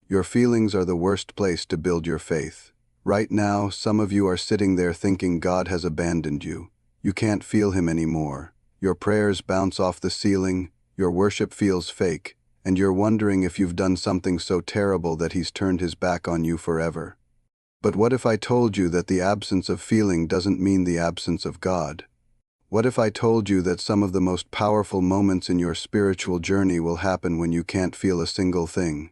Your feelings are the worst place to build your faith. Right now, some of you are sitting there thinking God has abandoned you. You can't feel Him anymore. Your prayers bounce off the ceiling, your worship feels fake, and you're wondering if you've done something so terrible that He's turned His back on you forever. But what if I told you that the absence of feeling doesn't mean the absence of God? What if I told you that some of the most powerful moments in your spiritual journey will happen when you can't feel a single thing?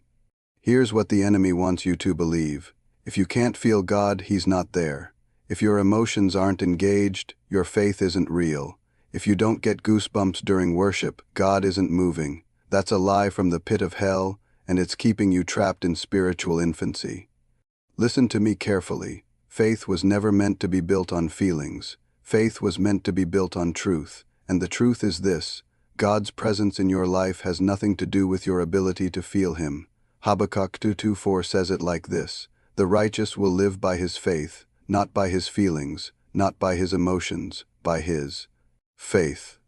Here's what the enemy wants you to believe. If you can't feel God, He's not there. If your emotions aren't engaged, your faith isn't real. If you don't get goosebumps during worship, God isn't moving. That's a lie from the pit of hell, and it's keeping you trapped in spiritual infancy. Listen to me carefully. Faith was never meant to be built on feelings. Faith was meant to be built on truth, and the truth is this: God's presence in your life has nothing to do with your ability to feel Him. Habakkuk 2:4 says it like this: "The righteous will live by his faith, not by his feelings, not by his emotions, by his faith."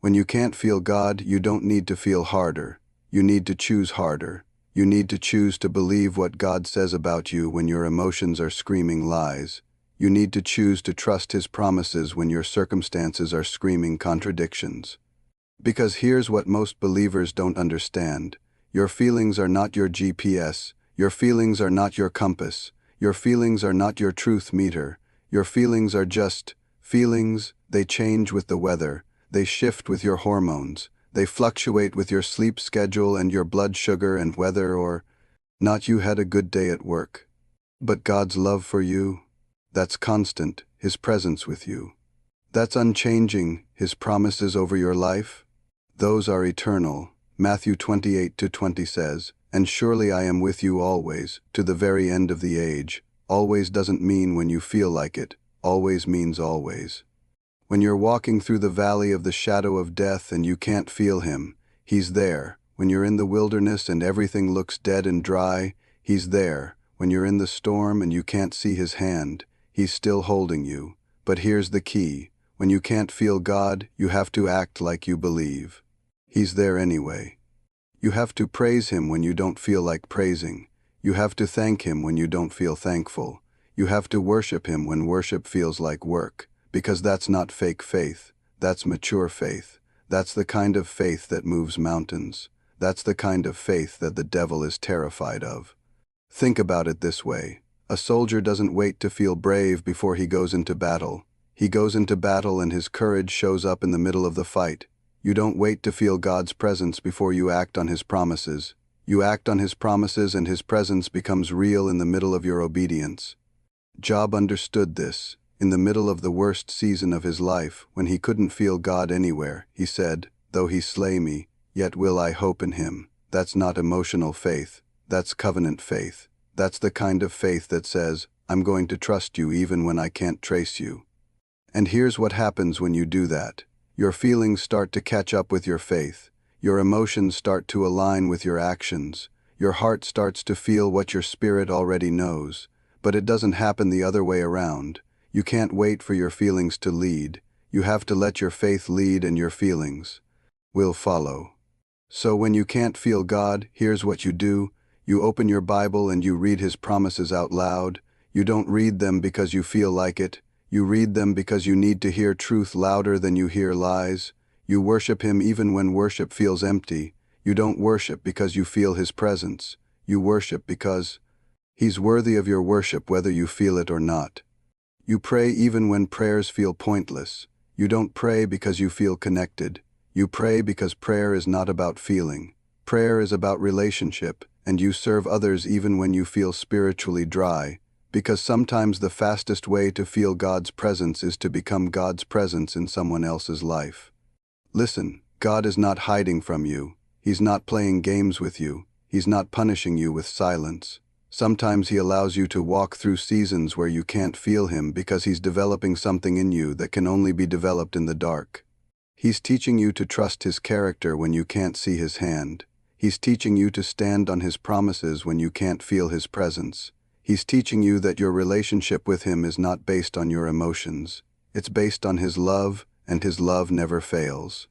When you can't feel God, you don't need to feel harder. You need to choose harder. You need to choose to believe what God says about you when your emotions are screaming lies. You need to choose to trust His promises when your circumstances are screaming contradictions. Because here's what most believers don't understand. Your feelings are not your GPS. Your feelings are not your compass. Your feelings are not your truth meter. Your feelings are just feelings. They change with the weather. They shift with your hormones. They fluctuate with your sleep schedule and your blood sugar and whether or not you had a good day at work. But God's love for you, that's constant, His presence with you. That's unchanging, His promises over your life. Those are eternal. Matthew 28:20 says, "And surely I am with you always, to the very end of the age." Always doesn't mean when you feel like it. Always means always. When you're walking through the valley of the shadow of death and you can't feel Him, He's there. When you're in the wilderness and everything looks dead and dry, He's there. When you're in the storm and you can't see His hand, He's still holding you. But here's the key. When you can't feel God, you have to act like you believe. He's there anyway. You have to praise Him when you don't feel like praising. You have to thank Him when you don't feel thankful. You have to worship Him when worship feels like work. Because that's not fake faith. That's mature faith. That's the kind of faith that moves mountains. That's the kind of faith that the devil is terrified of. Think about it this way. A soldier doesn't wait to feel brave before he goes into battle. He goes into battle and his courage shows up in the middle of the fight. You don't wait to feel God's presence before you act on His promises. You act on His promises and His presence becomes real in the middle of your obedience. Job understood this. In the middle of the worst season of his life, when he couldn't feel God anywhere, he said, "Though He slay me, yet will I hope in Him." That's not emotional faith. That's covenant faith. That's the kind of faith that says, "I'm going to trust you even when I can't trace you." And here's what happens when you do that. Your feelings start to catch up with your faith. Your emotions start to align with your actions. Your heart starts to feel what your spirit already knows. But it doesn't happen the other way around. You can't wait for your feelings to lead. You have to let your faith lead and your feelings will follow. So when you can't feel God, here's what you do. You open your Bible and you read His promises out loud. You don't read them because you feel like it. You read them because you need to hear truth louder than you hear lies. You worship Him even when worship feels empty. You don't worship because you feel His presence. You worship because He's worthy of your worship whether you feel it or not. You pray even when prayers feel pointless. You don't pray because you feel connected. You pray because prayer is not about feeling. Prayer is about relationship, and you serve others even when you feel spiritually dry, because sometimes the fastest way to feel God's presence is to become God's presence in someone else's life. Listen, God is not hiding from you. He's not playing games with you. He's not punishing you with silence. Sometimes He allows you to walk through seasons where you can't feel Him because He's developing something in you that can only be developed in the dark. He's teaching you to trust His character when you can't see His hand. He's teaching you to stand on His promises when you can't feel His presence. He's teaching you that your relationship with Him is not based on your emotions. It's based on His love, and His love never fails.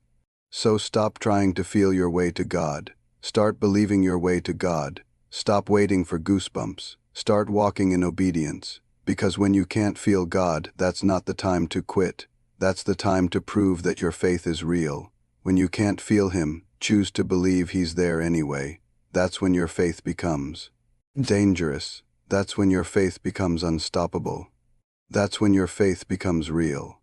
So stop trying to feel your way to God. Start believing your way to God. Stop waiting for goosebumps. Start walking in obedience. Because when you can't feel God, that's not the time to quit. That's the time to prove that your faith is real. When you can't feel Him, choose to believe He's there anyway. That's when your faith becomes dangerous. That's when your faith becomes unstoppable. That's when your faith becomes real.